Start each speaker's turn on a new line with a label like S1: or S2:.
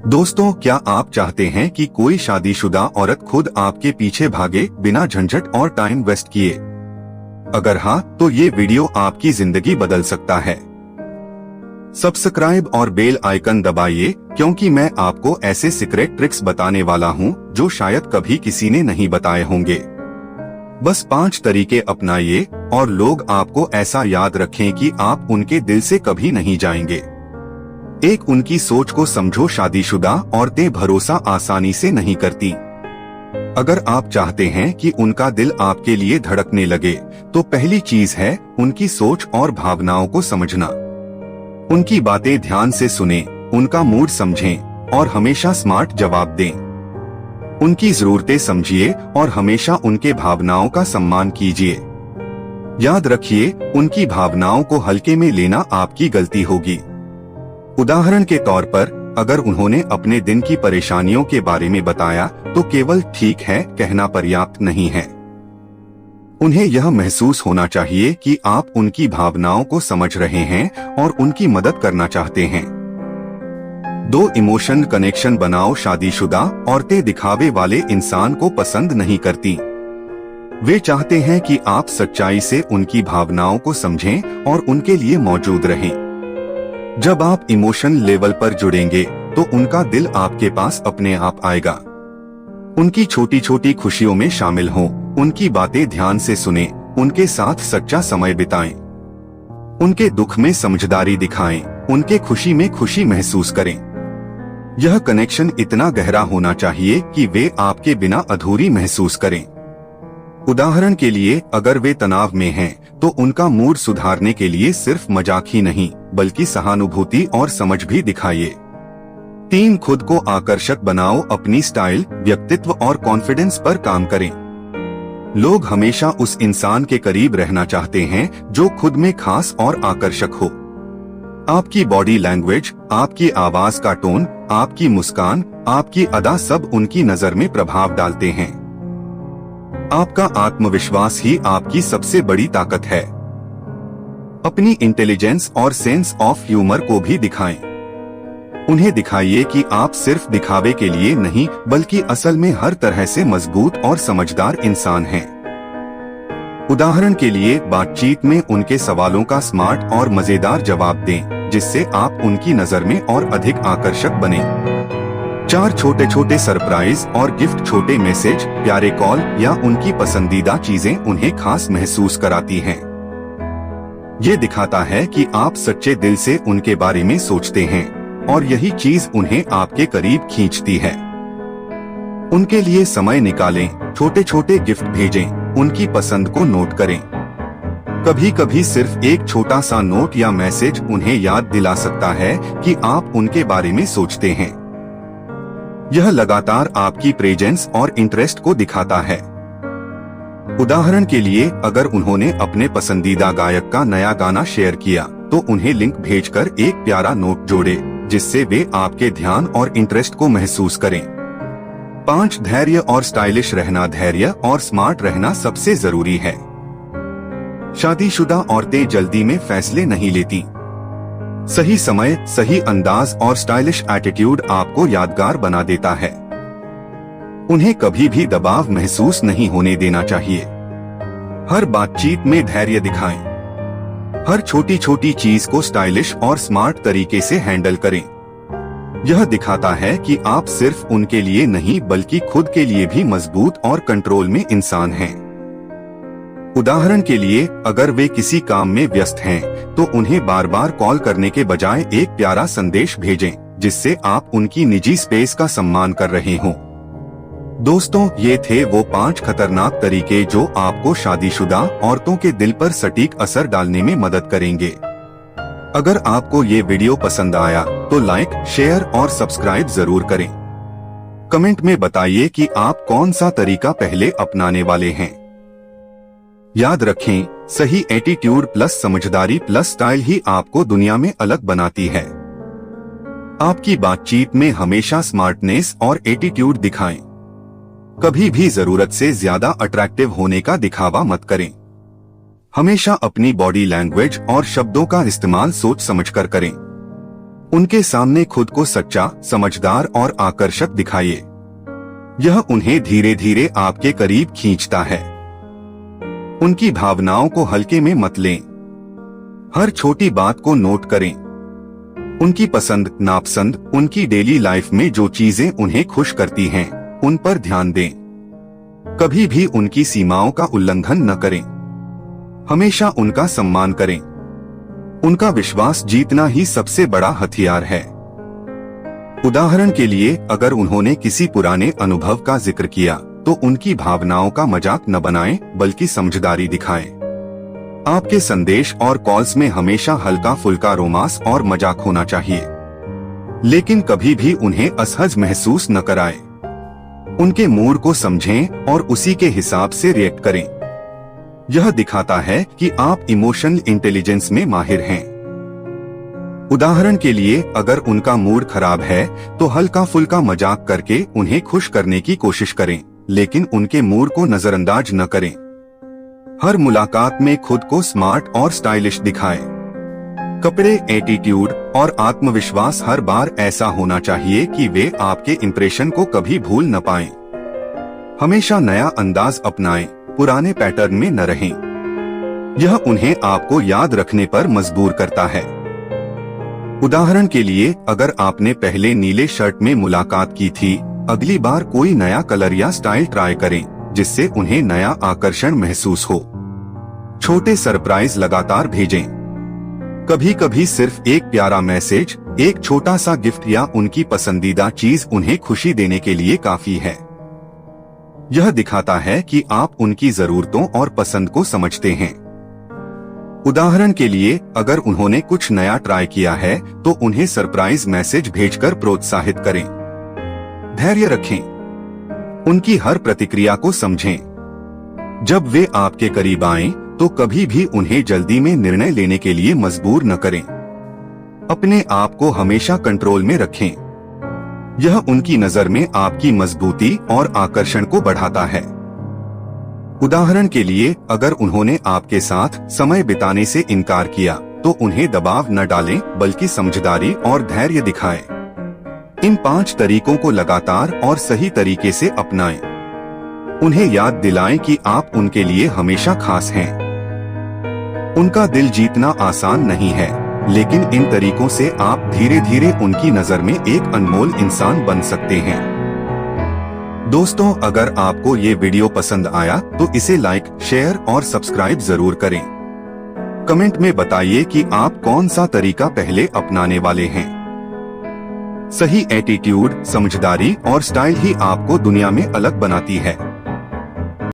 S1: दोस्तों, क्या आप चाहते हैं कि कोई शादीशुदा औरत खुद आपके पीछे भागे बिना झंझट और टाइम वेस्ट किए? अगर हाँ, तो ये वीडियो आपकी जिंदगी बदल सकता है। सब्सक्राइब और बेल आइकन दबाइए, क्योंकि मैं आपको ऐसे सीक्रेट ट्रिक्स बताने वाला हूँ जो शायद कभी किसी ने नहीं बताए होंगे। बस 5 तरीके अपनाइए और लोग आपको ऐसा याद रखें कि आप उनके दिल से कभी नहीं जाएंगे। 1. उनकी सोच को समझो। शादीशुदा औरतें भरोसा आसानी से नहीं करती। अगर आप चाहते हैं कि उनका दिल आपके लिए धड़कने लगे, तो पहली चीज है उनकी सोच और भावनाओं को समझना। उनकी बातें ध्यान से सुनें, उनका मूड समझें और हमेशा स्मार्ट जवाब दें। उनकी जरूरतें समझिए और हमेशा उनके भावनाओं का सम्मान कीजिए। याद रखिए, उनकी भावनाओं को हल्के में लेना आपकी गलती होगी। उदाहरण के तौर पर, अगर उन्होंने अपने दिन की परेशानियों के बारे में बताया, तो केवल ठीक है कहना पर्याप्त नहीं है। उन्हें यह महसूस होना चाहिए कि आप उनकी भावनाओं को समझ रहे हैं और उनकी मदद करना चाहते हैं। 2. इमोशन कनेक्शन बनाओ। शादीशुदा औरतें दिखावे वाले इंसान को पसंद नहीं करती। वे चाहते हैं कि आप सच्चाई से उनकी भावनाओं को समझें और उनके लिए मौजूद रहें। जब आप इमोशन लेवल पर जुड़ेंगे, तो उनका दिल आपके पास अपने आप आएगा। उनकी छोटी छोटी खुशियों में शामिल हों, उनकी बातें ध्यान से सुनें, उनके साथ सच्चा समय बिताएं। उनके दुख में समझदारी दिखाएं, उनके खुशी में खुशी महसूस करें। यह कनेक्शन इतना गहरा होना चाहिए कि वे आपके बिना अधूरी महसूस करें। उदाहरण के लिए, अगर वे तनाव में हैं, तो उनका मूड सुधारने के लिए सिर्फ मजाक ही नहीं, बल्कि सहानुभूति और समझ भी दिखाइए। 3. खुद को आकर्षक बनाओ। अपनी स्टाइल, व्यक्तित्व और कॉन्फिडेंस पर काम करें। लोग हमेशा उस इंसान के करीब रहना चाहते हैं जो खुद में खास और आकर्षक हो। आपकी बॉडी लैंग्वेज, आपकी आवाज का टोन, आपकी मुस्कान, आपकी अदा सब उनकी नजर में प्रभाव डालते हैं। आपका आत्मविश्वास ही आपकी सबसे बड़ी ताकत है। अपनी इंटेलिजेंस और सेंस ऑफ ह्यूमर को भी दिखाएं। उन्हें दिखाइए कि आप सिर्फ दिखावे के लिए नहीं, बल्कि असल में हर तरह से मजबूत और समझदार इंसान हैं। उदाहरण के लिए, बातचीत में उनके सवालों का स्मार्ट और मजेदार जवाब दें, जिससे आप उनकी नजर में और अधिक आकर्षक बने। 4. छोटे छोटे सरप्राइज और गिफ्ट। छोटे मैसेज, प्यारे कॉल या उनकी पसंदीदा चीजें उन्हें खास महसूस कराती हैं। ये दिखाता है कि आप सच्चे दिल से उनके बारे में सोचते हैं, और यही चीज उन्हें आपके करीब खींचती है। उनके लिए समय निकालें, छोटे छोटे गिफ्ट भेजें, उनकी पसंद को नोट करें। कभी कभी सिर्फ एक छोटा सा नोट या मैसेज उन्हें याद दिला सकता है कि आप उनके बारे में सोचते हैं। यह लगातार आपकी प्रेजेंस और इंटरेस्ट को दिखाता है। उदाहरण के लिए, अगर उन्होंने अपने पसंदीदा गायक का नया गाना शेयर किया, तो उन्हें लिंक भेजकर एक प्यारा नोट जोड़े, जिससे वे आपके ध्यान और इंटरेस्ट को महसूस करें। 5. धैर्य और स्टाइलिश रहना। धैर्य और स्मार्ट रहना सबसे जरूरी है। शादीशुदा औरतें जल्दी में फैसले नहीं लेती। सही समय, सही अंदाज और स्टाइलिश एटीट्यूड आपको यादगार बना देता है। उन्हें कभी भी दबाव महसूस नहीं होने देना चाहिए। हर बातचीत में धैर्य दिखाएं। हर छोटी छोटी चीज को स्टाइलिश और स्मार्ट तरीके से हैंडल करें। यह दिखाता है कि आप सिर्फ उनके लिए नहीं, बल्कि खुद के लिए भी मजबूत और कंट्रोल में इंसान हैं। उदाहरण के लिए, अगर वे किसी काम में व्यस्त हैं, तो उन्हें बार बार कॉल करने के बजाय एक प्यारा संदेश भेजें, जिससे आप उनकी निजी स्पेस का सम्मान कर रहे हों। दोस्तों, ये थे वो 5 खतरनाक तरीके जो आपको शादीशुदा औरतों के दिल पर सटीक असर डालने में मदद करेंगे। अगर आपको ये वीडियो पसंद आया, तो लाइक, शेयर और सब्सक्राइब जरूर करें। कमेंट में बताइए कि आप कौन सा तरीका पहले अपनाने वाले हैं। याद रखें, सही एटीट्यूड प्लस समझदारी प्लस स्टाइल ही आपको दुनिया में अलग बनाती है। आपकी बातचीत में हमेशा स्मार्टनेस और एटीट्यूड दिखाएं। कभी भी जरूरत से ज्यादा अट्रैक्टिव होने का दिखावा मत करें। हमेशा अपनी बॉडी लैंग्वेज और शब्दों का इस्तेमाल सोच समझकर करें। उनके सामने खुद को सच्चा, समझदार और आकर्षक दिखाइए। यह उन्हें धीरे धीरे आपके करीब खींचता है। उनकी भावनाओं को हल्के में मत लें। हर छोटी बात को नोट करें। उनकी पसंद नापसंद, उनकी डेली लाइफ में जो चीजें उन्हें खुश करती हैं, उन पर ध्यान दें। कभी भी उनकी सीमाओं का उल्लंघन न करें। हमेशा उनका सम्मान करें। उनका विश्वास जीतना ही सबसे बड़ा हथियार है। उदाहरण के लिए, अगर उन्होंने किसी पुराने अनुभव का जिक्र किया, तो उनकी भावनाओं का मजाक न बनाएं, बल्कि समझदारी दिखाएं। आपके संदेश और कॉल्स में हमेशा हल्का फुल्का रोमांस और मजाक होना चाहिए, लेकिन कभी भी उन्हें असहज महसूस न कराएं। उनके मूड को समझें और उसी के हिसाब से रिएक्ट करें। यह दिखाता है कि आप इमोशनल इंटेलिजेंस में माहिर हैं। उदाहरण के लिए, अगर उनका मूड खराब है तो हल्का फुल्का मजाक करके उन्हें खुश करने की कोशिश करें, लेकिन उनके मूड को नजरअंदाज न करें। हर मुलाकात में खुद को स्मार्ट और स्टाइलिश दिखाएं। कपड़े, एटीट्यूड और आत्मविश्वास हर बार ऐसा होना चाहिए कि वे आपके इंप्रेशन को कभी भूल न पाएं। हमेशा नया अंदाज अपनाएं, पुराने पैटर्न में न रहें। यह उन्हें आपको याद रखने पर मजबूर करता है। उदाहरण के लिए, अगर आपने पहले नीले शर्ट में मुलाकात की थी, अगली बार कोई नया कलर या स्टाइल ट्राई करें, जिससे उन्हें नया आकर्षण महसूस हो। छोटे सरप्राइज लगातार भेजें। कभी कभी सिर्फ एक प्यारा मैसेज, एक छोटा सा गिफ्ट या उनकी पसंदीदा चीज उन्हें खुशी देने के लिए काफी है। यह दिखाता है कि आप उनकी जरूरतों और पसंद को समझते हैं। उदाहरण के लिए, अगर उन्होंने कुछ नया ट्राई किया है, तो उन्हें सरप्राइज मैसेज भेजकर प्रोत्साहित करें। धैर्य रखें। उनकी हर प्रतिक्रिया को समझें। जब वे आपके करीब आएं, तो कभी भी उन्हें जल्दी में निर्णय लेने के लिए मजबूर न करें। अपने आप को हमेशा कंट्रोल में रखें। यह उनकी नजर में आपकी मजबूती और आकर्षण को बढ़ाता है। उदाहरण के लिए, अगर उन्होंने आपके साथ समय बिताने से इनकार किया, तो उन्हें दबाव न डालें, बल्कि समझदारी और धैर्य दिखाएं। इन 5 तरीकों को लगातार और सही तरीके से अपनाएं। उन्हें याद दिलाएं कि आप उनके लिए हमेशा खास हैं। उनका दिल जीतना आसान नहीं है, लेकिन इन तरीकों से आप धीरे धीरे उनकी नजर में एक अनमोल इंसान बन सकते हैं। दोस्तों, अगर आपको ये वीडियो पसंद आया तो इसे लाइक, शेयर और सब्सक्राइब जरूर करें। कमेंट में बताइए कि आप कौन सा तरीका पहले अपनाने वाले हैं। सही एटीट्यूड, समझदारी और स्टाइल ही आपको दुनिया में अलग बनाती है।